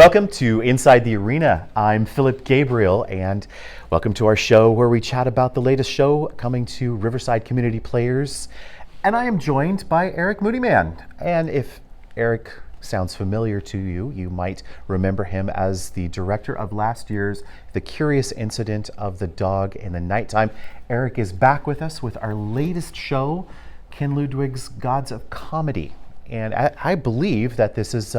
Welcome to Inside the Arena. I'm Philip Gabriel, and welcome to our show where we chat about the latest show coming to Riverside Community Players. And I am joined by Eric Modyman. And if Eric sounds familiar to you, you might remember him as the director of last year's The Curious Incident of the Dog in the Nighttime. Eric is back with us with our latest show, Ken Ludwig's Gods of Comedy. And I believe that this is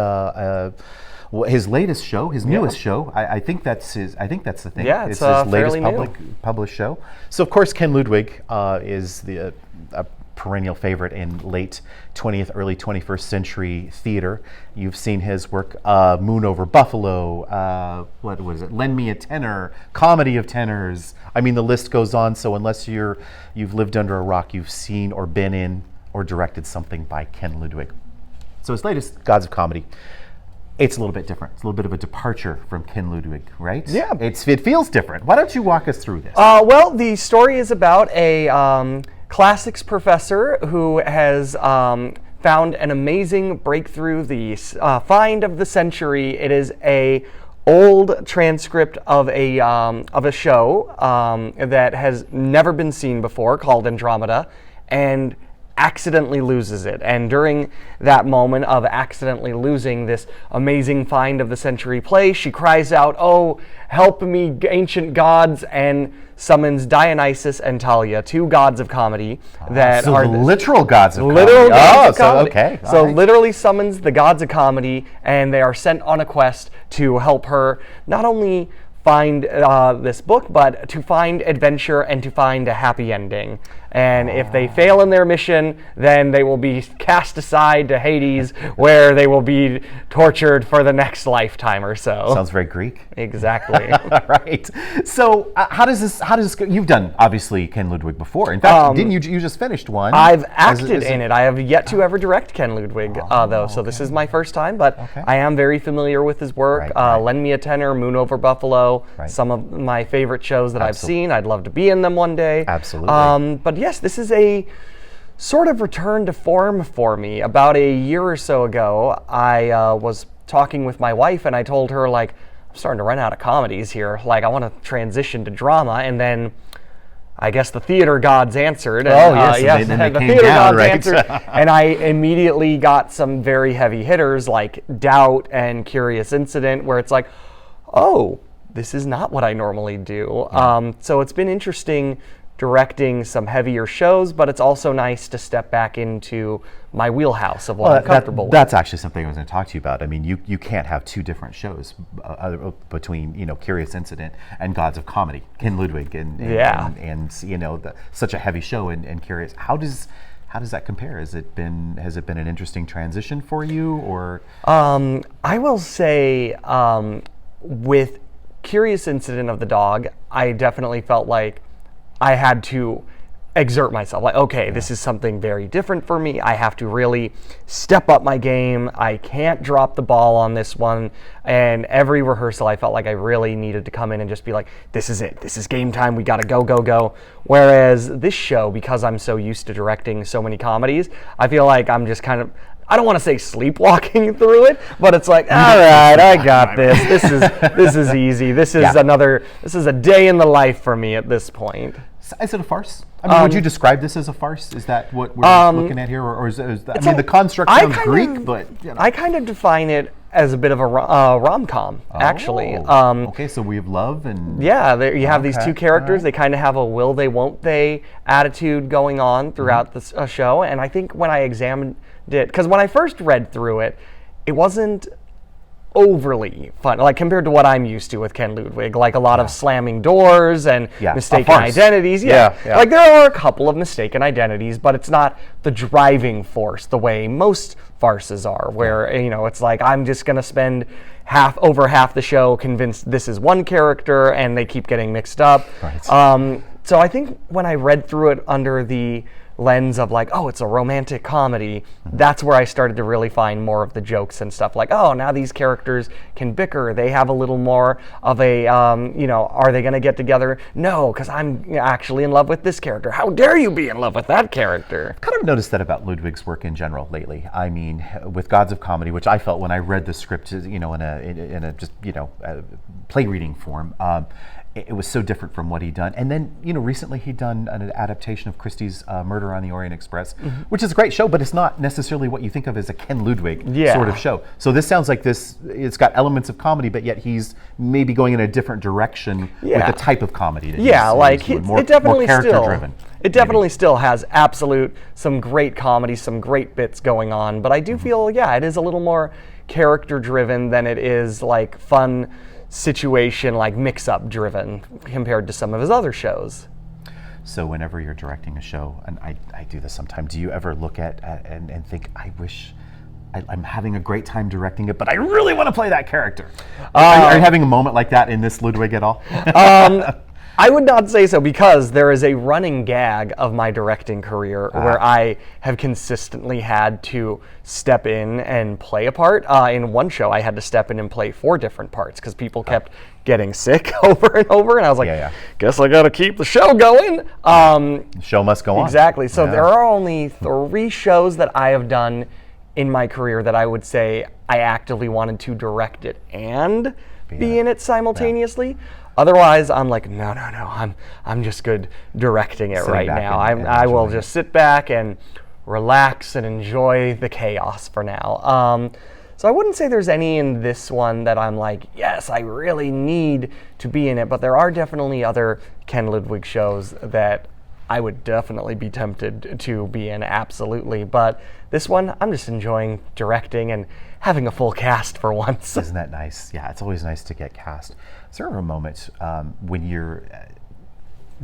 his latest show, his newest show. I think that's his. I think that's the thing. Yeah, it's his latest published show. So of course, Ken Ludwig is a perennial favorite in late 20th, early 21st century theater. You've seen his work, Moon Over Buffalo. What is it? Lend Me a Tenor, Comedy of Tenors. I mean, the list goes on. So unless you've lived under a rock, you've seen or been in or directed something by Ken Ludwig. So his latest, Gods of Comedy, it's a little bit different. It's a little bit of a departure from Ken Ludwig, right? Yeah. It feels different. Why don't you walk us through this? Well, the story is about a classics professor who has found an amazing breakthrough, the find of the century. It is a old transcript of a show that has never been seen before, called Andromeda, and accidentally loses it. And during that moment of accidentally losing this amazing find of the century play, she cries out, "Oh, help me, ancient gods," and summons Dionysus and Talia, two gods of comedy that so are the literal gods of literal comedy. gods of so comedy. okay. So right. literally summons the gods of comedy, and they are sent on a quest to help her not only find this book, but to find adventure and to find a happy ending. And if they fail in their mission, then they will be cast aside to Hades, where they will be tortured for the next lifetime or so. Sounds very Greek. Exactly. Right. So how does this go? You've done, obviously, Ken Ludwig before. In fact, didn't you just finished one? I've acted in it. I have yet to ever direct Ken Ludwig, though, so this is my first time, but I am very familiar with his work. Right. Lend Me a Tenor, Moon Over Buffalo, some of my favorite shows that I've seen. I'd love to be in them one day. Absolutely. But yes, this is a sort of return to form for me. About a year or so ago, I was talking with my wife, and I told her, like, I'm starting to run out of comedies here. Like, I want to transition to drama. And then I guess the theater gods answered. And, yes, the they theater down, gods right? answered. And I immediately got some very heavy hitters like Doubt and Curious Incident, where it's like, oh, this is not what I normally do. So it's been interesting directing some heavier shows, but it's also nice to step back into my wheelhouse of what I'm comfortable with. That's actually something I was going to talk to you about. I mean, you can't have two different shows between Curious Incident and Gods of Comedy, Ken Ludwig, and such a heavy show and Curious. How does that compare? Has it been an interesting transition for you, or? I will say with Curious Incident of the Dog, I definitely felt like I had to exert myself. Like, okay, this is something very different for me. I have to really step up my game. I can't drop the ball on this one. And every rehearsal, I felt like I really needed to come in and just be like, this is it. This is game time. We got to go, go, go. Whereas this show, because I'm so used to directing so many comedies, I feel like I'm just kind of, I don't want to say sleepwalking through it, but it's like, all right, I got this. This is easy. This is a day in the life for me at this point. Is it a farce? I mean, would you describe this as a farce? Is that what we're looking at here, or is the construct sounds Greek, but I kind of define it as a bit of a rom-com, actually. Okay, so we have love and you have these two characters. Right. They kind of have a will they, won't they attitude going on throughout the show, and I think when I examined it, because when I first read through it, it wasn't overly fun, like compared to what I'm used to with Ken Ludwig, like a lot of slamming doors and mistaken identities. Like there are a couple of mistaken identities, but it's not the driving force the way most farces are, where it's like I'm just gonna spend over half the show convinced this is one character and they keep getting mixed up. Right. So I think when I read through it under the lens of like, oh, it's a romantic comedy, that's where I started to really find more of the jokes and stuff. Like, oh, now these characters can bicker. They have a little more of a, are they going to get together? No, because I'm actually in love with this character. How dare you be in love with that character? Kind of noticed that about Ludwig's work in general lately. I mean, with Gods of Comedy, which I felt when I read the script, in a just play reading form, it was so different from what he'd done. And then, recently he'd done an adaptation of Christie's Murder on the Orient Express, which is a great show, but it's not necessarily what you think of as a Ken Ludwig sort of show. So this sounds like it's got elements of comedy, but yet he's maybe going in a different direction with the type of comedy that it definitely character-driven. It definitely still has some great comedy, some great bits going on, but I do feel, it is a little more character-driven than it is like fun situation, like mix-up driven compared to some of his other shows. So whenever you're directing a show, and I do this sometimes, do you ever look at and think, I wish I'm having a great time directing it, but I really want to play that character? Are you having a moment like that in this Ludwig at all? I would not say so, because there is a running gag of my directing career where I have consistently had to step in and play a part. In one show, I had to step in and play 4 different parts because people kept getting sick over and over, and I was like, guess I got to keep the show going. The show must go on. Exactly. So there are only 3 shows that I have done in my career that I would say I actively wanted to direct it and be in it simultaneously. Otherwise, I'm like, no, I'm just good directing it right now. I will just sit back and relax and enjoy the chaos for now. So I wouldn't say there's any in this one that I'm like, yes, I really need to be in it. But there are definitely other Ken Ludwig shows that I would definitely be tempted to be in, absolutely. But this one, I'm just enjoying directing and having a full cast for once. Isn't that nice? Yeah, it's always nice to get cast. Is there a moment when you're,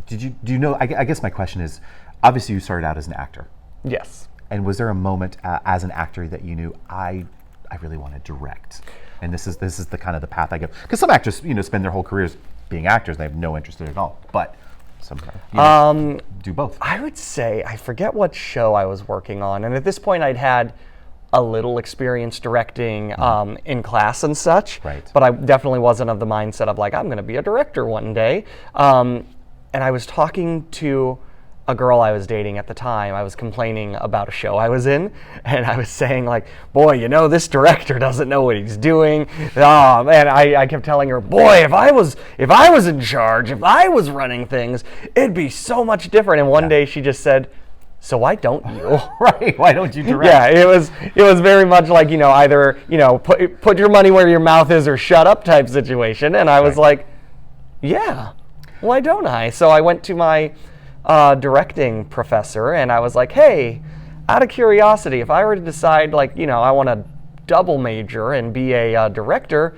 do you know, I guess my question is, obviously you started out as an actor. Yes. And was there a moment as an actor that you knew, I really want to direct, and this is the kind of the path I go? Because some actors, spend their whole careers being actors and they have no interest in it at all. But some do both. I would say, I forget what show I was working on, and at this point I'd had a little experience directing in class and such, but I definitely wasn't of the mindset of like, I'm going to be a director one day. And I was talking to a girl I was dating at the time. I was complaining about a show I was in, and I was saying like, boy, this director doesn't know what he's doing. And I kept telling her, boy, if I was in charge, if I was running things, it'd be so much different. And one day she just said, so why don't you? Right? Why don't you direct? Yeah, it was very much like, either put your money where your mouth is or shut up type situation. And I was like, yeah, why don't I? So I went to my directing professor and I was like, hey, out of curiosity, if I were to decide like, I want to double major and be a director,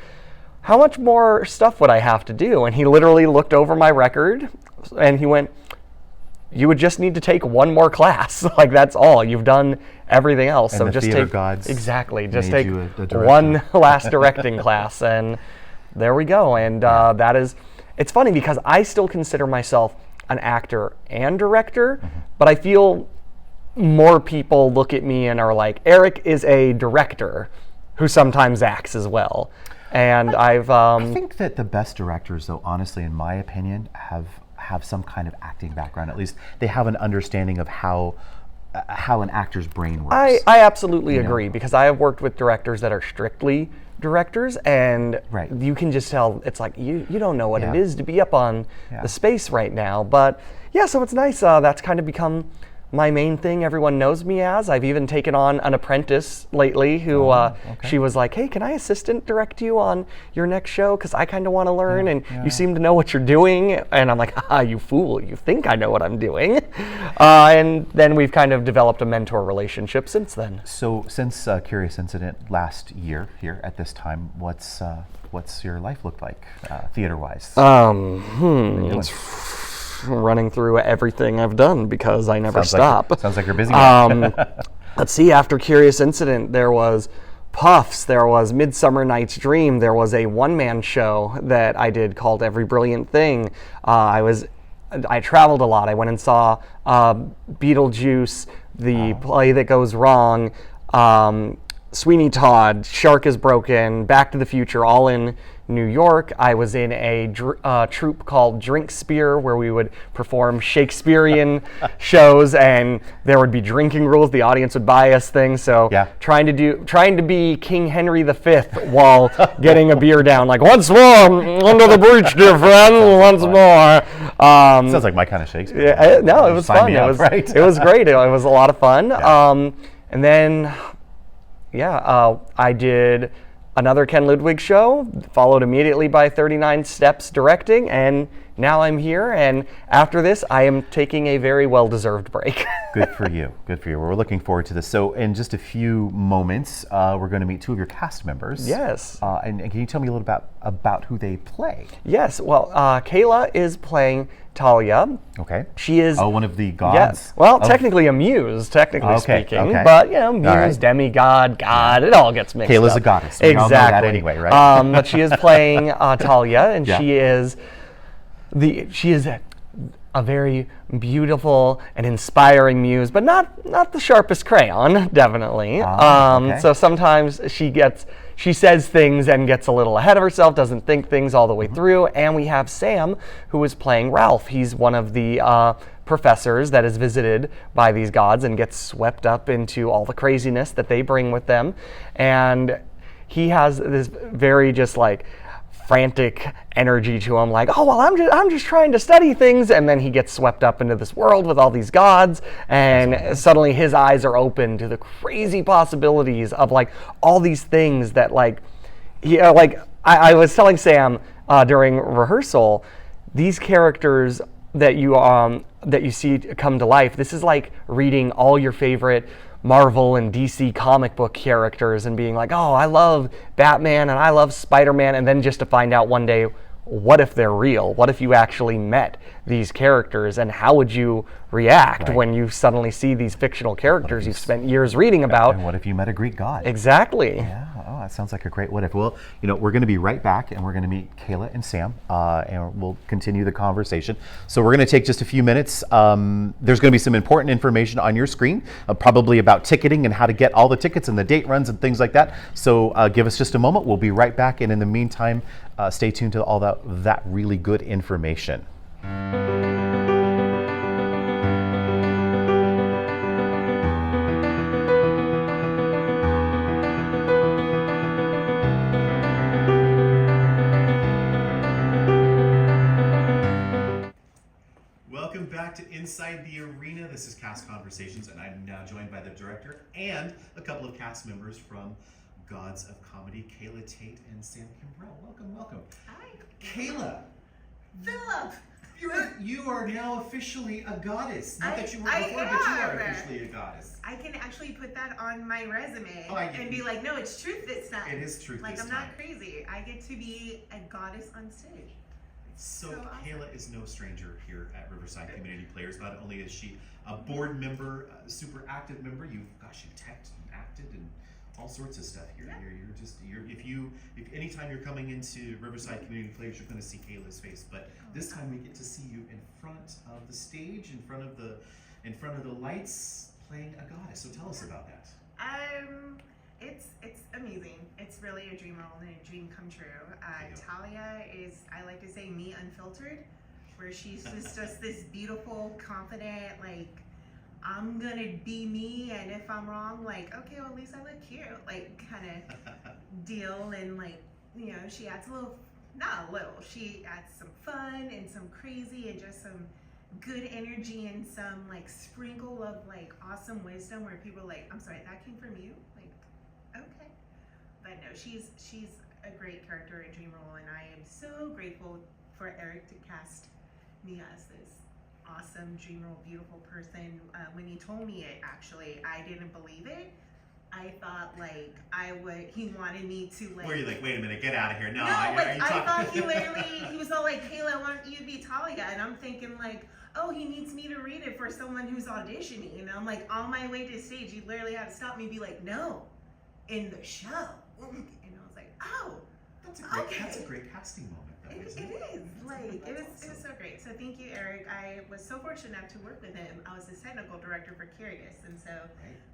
how much more stuff would I have to do? And he literally looked over my record and he went, you would just need to take one more class. Like, that's all. You've done everything else. And so the just theater take gods just made take you a director. one last directing class, and there we go. And that is, it's funny because I still consider myself an actor and director, but I feel more people look at me and are like, Eric is a director who sometimes acts as well. And I think that the best directors, though, honestly, in my opinion, have some kind of acting background. At least they have an understanding of how an actor's brain works. I absolutely agree, because I have worked with directors that are strictly directors, and you can just tell it's like you don't know what it is to be up on the space right now. But yeah, so it's nice. That's kind of become my main thing. Everyone knows me as. I've even taken on an apprentice lately who she was like, hey, can I assistant direct you on your next show? Because I kind of want to learn, and you seem to know what you're doing. And I'm like, you fool, you think I know what I'm doing. And then we've kind of developed a mentor relationship since then. So since Curious Incident last year here at this time, what's your life looked like theater-wise? It's running through everything I've done because I never stop. Sounds like you're busy. Let's see, after Curious Incident, there was Puffs, there was Midsummer Night's Dream, there was a one-man show that I did called Every Brilliant Thing. I was I traveled a lot. I went and saw Beetlejuice, The Play That Goes Wrong, Sweeney Todd, Shark is Broken, Back to the Future, all in New York. I was in a troupe called Drink Spear, where we would perform Shakespearean shows, and there would be drinking rules. The audience would buy us things. So trying to be King Henry V while getting a beer down, like, once more under the breach, dear friend, once more. Sounds like my kind of Shakespeare. Yeah, no, it was fun. It was great. It was a lot of fun. And then, I did another Ken Ludwig show, followed immediately by 39 Steps directing, and now I'm here, and after this, I am taking a very well-deserved break. Good for you. Good for you. We're looking forward to this. So in just a few moments, we're going to meet two of your cast members. Yes. And can you tell me a little about who they play? Yes. Well, Kayla is playing Talia. Okay. She is one of the gods. Yes. Well, technically a muse, speaking. Okay. But muse, demigod, god, it all gets mixed Kayla's up. a goddess. Exactly. We all know that anyway, right? But she is playing Talia, and she is a very beautiful and inspiring muse, but not the sharpest crayon, definitely. So sometimes she says things and gets a little ahead of herself, doesn't think things all the way through. And we have Sam, who is playing Ralph. He's one of the professors that is visited by these gods and gets swept up into all the craziness that they bring with them. And he has this very just like frantic energy to him, like, oh well, I'm just trying to study things, and then he gets swept up into this world with all these gods, and suddenly his eyes are open to the crazy possibilities of like all these things that I was telling Sam during rehearsal, these characters that you see come to life. This is like reading all your favorite Marvel and DC comic book characters and being like, oh, I love Batman and I love Spider-Man, and then just to find out one day, what if they're real? What if you actually met these characters, and how would you react when you suddenly see these fictional characters you've spent years reading about? And what if you met a Greek god? Exactly. Yeah. Oh, that sounds like a great what if. Well, we're going to be right back, and we're going to meet Kayla and Sam, and we'll continue the conversation. So we're going to take just a few minutes. There's going to be some important information on your screen, probably about ticketing and how to get all the tickets and the date runs and things like that. So give us just a moment. We'll be right back, and in the meantime, stay tuned to all that really good information. Welcome back to Inside the Arena. This is Cast Conversations, and I'm now joined by the director and a couple of cast members from Gods of Comedy, Kayla Tate and Sam Kimbrell. Welcome. Hi. Kayla. Philip. You are now officially a goddess. Not that you were I before, am. but you are officially a goddess. I can actually put that on my resume and be like, no, it's truth this time. It is truth like, this I'm time. not crazy. I get to be a goddess on stage. So awesome. Kayla is no stranger here at Riverside Community Players. Not only is she a board member, a super active member, you've teched and acted and all sorts of stuff here. Yeah. If anytime you're coming into Riverside Community Players, you're going to see Kayla's face. But this time we get to see you in front of the stage, in front of the lights, playing a goddess. So tell us about that. It's amazing. It's really a dream role and a dream come true. Talia is, I like to say, me unfiltered, where she's just this beautiful, confident, like, I'm gonna be me, and if I'm wrong, like, okay, well, at least I look cute, like, kind of deal. And like, she adds she adds some fun and some crazy and just some good energy and some like sprinkle of like awesome wisdom where people are like, I'm sorry, that came from you? Like, okay. But no, she's a great character in Dream Role, and I am so grateful for Eric to cast me as this awesome Dream Role beautiful person. When he told me it, actually, I didn't believe it. I thought like he wanted me to like. Were you like, wait a minute, get out of here? No, I thought he was all like, Kayla, I want you to be Talia, and I'm thinking like, oh, he needs me to read it for someone who's auditioning, and I'm like on my way to the stage, he literally had to stop me and be like, no, in the show, and I was like, oh, That's a great casting moment, though. It is like it was so great. So thank you, Eric. I was so fortunate enough to work with him. I was his technical director for Curious, and so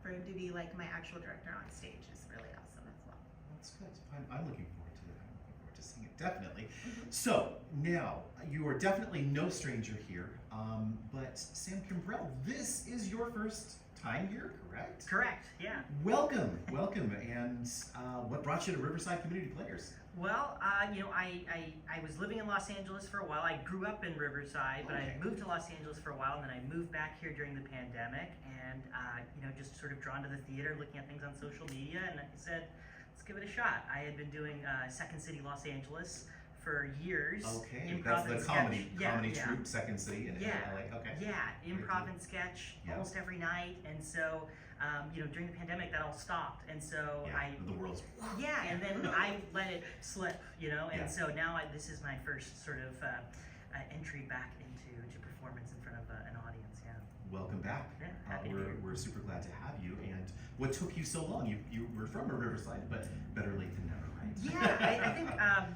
for him to be like my actual director on stage is really awesome as well. That's good. I'm looking forward to it. I'm looking forward to seeing it, definitely. So now you are definitely no stranger here, but Sam Kimbrell, this is your first time here, correct? Correct, yeah. Welcome. And what brought you to Riverside Community Players? Well, you know, I was living in Los Angeles for a while. I grew up in Riverside, but I moved to Los Angeles for a while, and then I moved back here during the pandemic, and you know, just sort of drawn to the theater, looking at things on social media, and I said, let's give it a shot. I had been doing Second City Los Angeles for years. Okay, improv that's the comedy troupe, Second City in LA. Okay. Yeah, improv and sketch almost every night, and so you know, during the pandemic that all stopped, and so the world's and then I let it slip, you know, and so now this is my first sort of entry back into performance in front of an audience. Yeah. Welcome back. Yeah, happy to be here. We're super glad to have you. And what took you so long? You were from Riverside, but better late than never, right? Yeah, I think,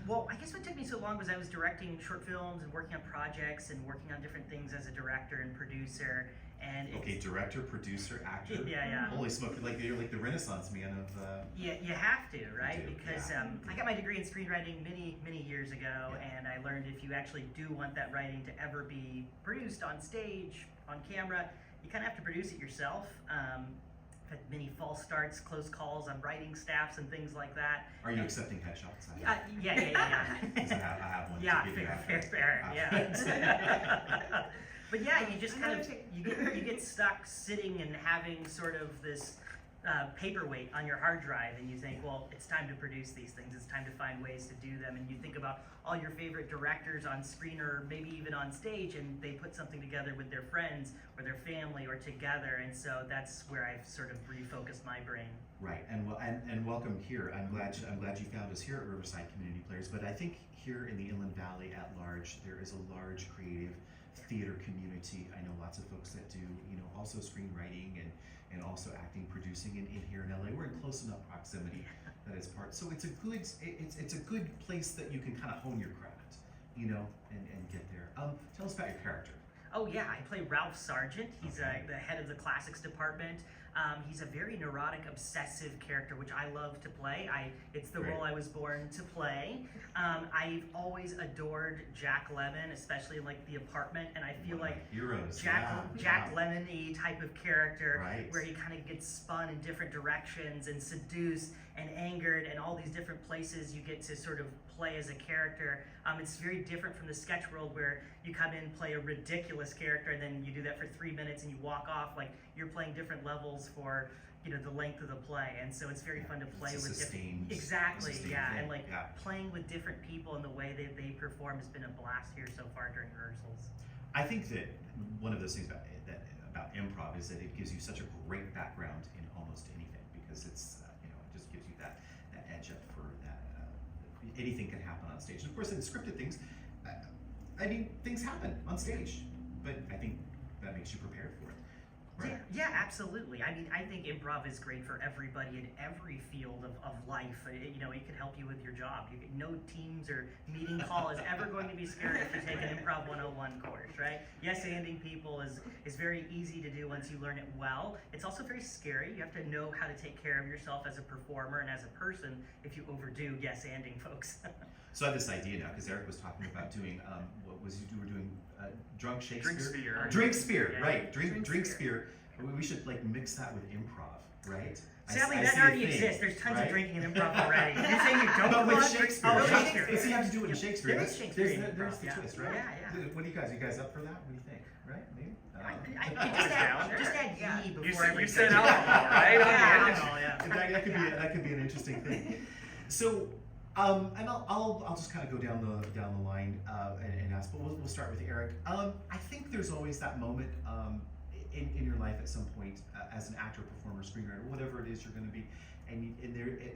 well, I guess what took me so long was I was directing short films and working on projects and working on different things as a director and producer. And director, producer, actor. Yeah. Holy smoke! You're like the Renaissance man of. Yeah, you have to, right? You do, because I got my degree in screenwriting many years ago, and I learned if you actually do want that writing to ever be produced on stage, on camera, you kind of have to produce it yourself. I've had many false starts, close calls on writing staffs and things like that. Are you accepting headshots? Yeah. Because I have one. Yeah, fair. Yeah. But yeah, you just kind of you get stuck sitting and having sort of this paperweight on your hard drive, and you think, well, it's time to produce these things. It's time to find ways to do them, and you think about all your favorite directors on screen or maybe even on stage, and they put something together with their friends or their family or together, and so that's where I've sort of refocused my brain. Right, and welcome here. I'm glad you found us here at Riverside Community Players. But I think here in the Inland Valley at large, there is a large creative theater community. I know lots of folks that do, also screenwriting and also acting, producing in here in LA. We're in close enough proximity that it's part. So it's a good place that you can kind of hone your craft, and get there. Tell us about your character. Oh yeah, I play Ralph Sargent. He's the head of the classics department. He's a very neurotic, obsessive character, which I love to play. It's the role I was born to play. I've always adored Jack Lemmon, especially in like The Apartment, and I feel like heroes. Jack Lemmon-y type of character, right, where he kind of gets spun in different directions and seduced and angered, and all these different places you get to sort of play as a character. It's very different from the sketch world where you come in, play a ridiculous character, and then you do that for 3 minutes and you walk off. Like, you're playing different levels for the length of the play, and so it's very fun to play with different and playing with different people and the way they perform has been a blast here so far during rehearsals. I think that one of those things about improv is that it gives you such a great background in almost anything, because it's it just gives you that edge up for that. Anything can happen on stage, and of course in scripted things, things happen on stage, but I think that makes you prepared for it. Right. Yeah, absolutely. I think improv is great for everybody in every field of life. It can help you with your job. No Teams or meeting call is ever going to be scary if you take an Improv 101 course, right? Yes-anding people is very easy to do once you learn it well. It's also very scary. You have to know how to take care of yourself as a performer and as a person if you overdo yes-anding folks. So I have this idea now, because Eric was talking about doing, you were doing drunk Shakespeare? Drinkspeare, right. Drinkspeare. We should mix that with improv, right? Sadly, that already exists. There's tons of drinking in improv already. You're saying you don't but with want Shakespeare. Oh, Shakespeare. So you have to do it in Shakespeare. There is Shakespeare in improv, there's the twist, right? Yeah. What do you guys up for that? What do you think? Right? Maybe? Just add ye before you every said alcohol, right? That could be an interesting thing. So, and I'll just kind of go down the line and ask, but we'll start with Eric. I think there's always that moment in your life at some point as an actor, performer, screenwriter, whatever it is you're going to be, and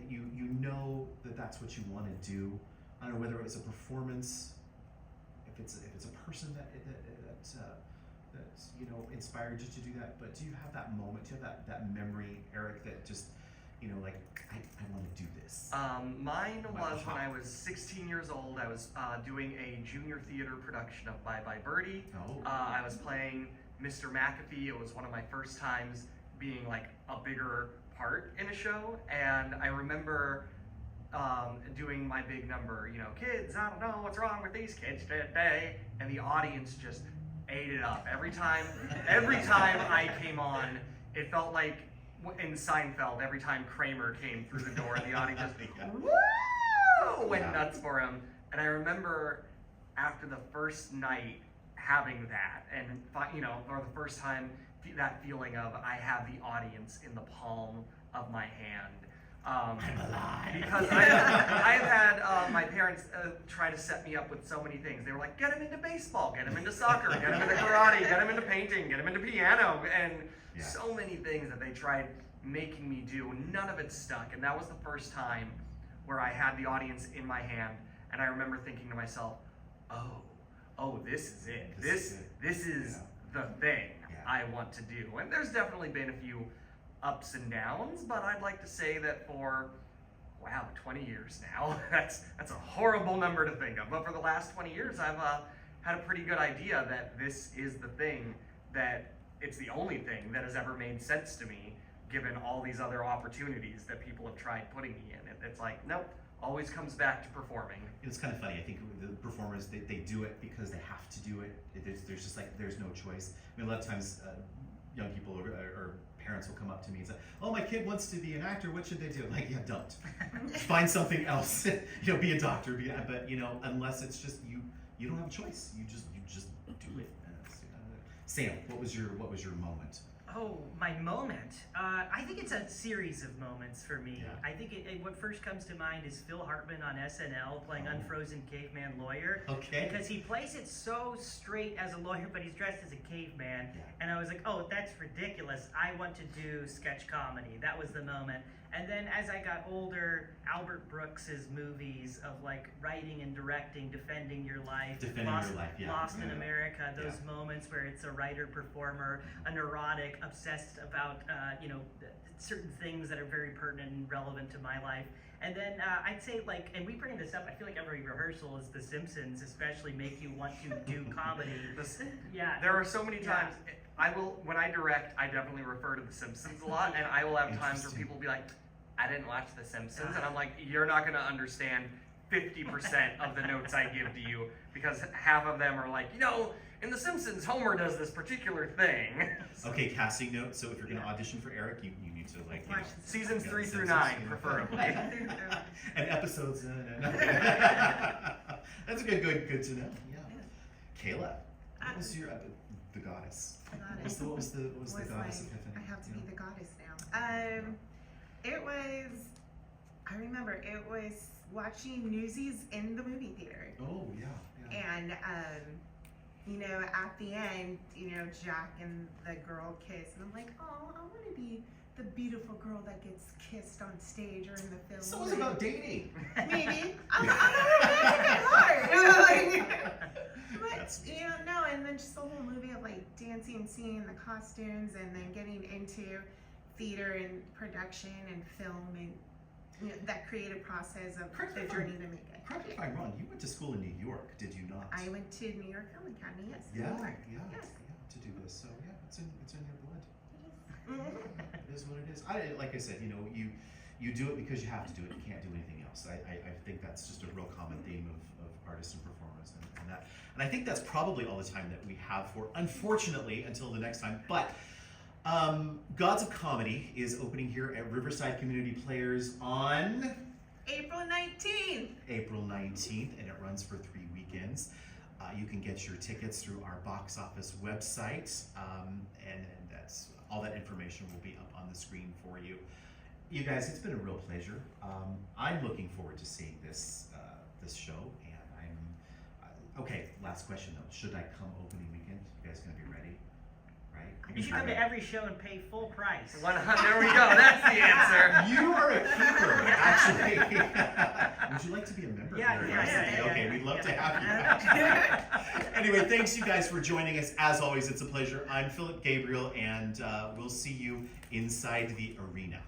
you know that's what you want to do. I don't know whether it's a performance, if it's a person that inspired you to do that. But do you have that moment? Do you have that memory, Eric, that just like I want to do this? Mine Michael was when Shaw. I was 16 years old. I was doing a junior theater production of Bye Bye Birdie. Oh. I was playing Mr. McAfee. It was one of my first times being like a bigger part in a show, and I remember doing my big number, kids, I don't know what's wrong with these kids today, and the audience just ate it up. Every time I came on, it felt like in Seinfeld, every time Kramer came through the door, the audience just woo, went nuts for him. And I remember after the first night having that, and for the first time, that feeling of I have the audience in the palm of my hand. I'm alive. Because I've had my parents try to set me up with so many things. They were like, get him into baseball, get him into soccer, get him into karate, get him into painting, get him into piano, and so many things that they tried making me do. None of it stuck, and that was the first time where I had the audience in my hand, and I remember thinking to myself, oh, this is it. This is the thing I want to do. And there's definitely been a few ups and downs, but I'd like to say that for 20 years now, that's a horrible number to think of, but for the last 20 years I've had a pretty good idea that this is the thing, that it's the only thing that has ever made sense to me given all these other opportunities that people have tried putting me in. It's like, nope, always comes back to performing. It's kind of funny. I think the performers, they do it because they have to do it. There's just like, there's no choice. I mean, a lot of times young people or parents will come up to me and say, oh, my kid wants to be an actor, what should they do? I'm like, yeah, don't. Find something else. Be a doctor. But unless it's just you don't have a choice. You just do it. Sam, what was your moment? Oh, my moment. I think it's a series of moments for me. Yeah. I think what first comes to mind is Phil Hartman on SNL playing Unfrozen Caveman Lawyer. Okay. Because he plays it so straight as a lawyer, but he's dressed as a caveman. Yeah. And I was like, oh, that's ridiculous. I want to do sketch comedy. That was the moment. And then as I got older, Albert Brooks's movies of like writing and directing, Defending Your Life, Lost in America, those moments where it's a writer performer, a neurotic, obsessed about certain things that are very pertinent and relevant to my life. And then I'd say and we bring this up, I feel like every rehearsal is The Simpsons, especially make you want to do comedy. There are so many times, when I direct, I definitely refer to The Simpsons a lot, and I will have times where people will be like, I didn't watch The Simpsons, and I'm like, you're not going to understand 50% of the notes I give to you, because half of them are like, in The Simpsons, Homer does this particular thing. Okay, casting note. So if you're going to audition for Eric, you need to seasons 3 through 9, preferably. And episodes. That's good to know. Yeah. Kayla, what was your the goddess? What was the goddess epiphany? I have to be the goddess now. I remember it was watching Newsies in the movie theater. Oh, yeah. And, at the end, Jack and the girl kiss. And I'm like, oh, I want to be the beautiful girl that gets kissed on stage or in the film. So it's about dating. Maybe. I'm not romantic at heart. But, no, and then just the whole movie of dancing, seeing the costumes, and then getting into theater and production and film and that creative process of the journey to make it. Correct me if I'm wrong. You went to school in New York, did you not? I went to New York Film Academy, yes. Yeah, New York. yes. To do this. So yeah, it's in your blood. It is what it is. Like I said, you do it because you have to do it. You can't do anything else. I think that's just a real common theme of artists and performers and that. And I think that's probably all the time that we have for, unfortunately, until the next time. But Gods of Comedy is opening here at Riverside Community Players on April 19th. April 19th, and it runs for 3 weekends. You can get your tickets through our box office website, and that's all that information will be up on the screen for you. You guys, it's been a real pleasure. I'm looking forward to seeing this show, and okay. Last question though: should I come opening weekend? You guys gonna be ready? Right? You should come to every show and pay full price. There we go. That's the answer. You are a keeper, actually. Would you like to be a member? Yeah. Okay, we'd love to have you. Anyway, thanks you guys for joining us. As always, it's a pleasure. I'm Philip Gabriel, and we'll see you inside the arena.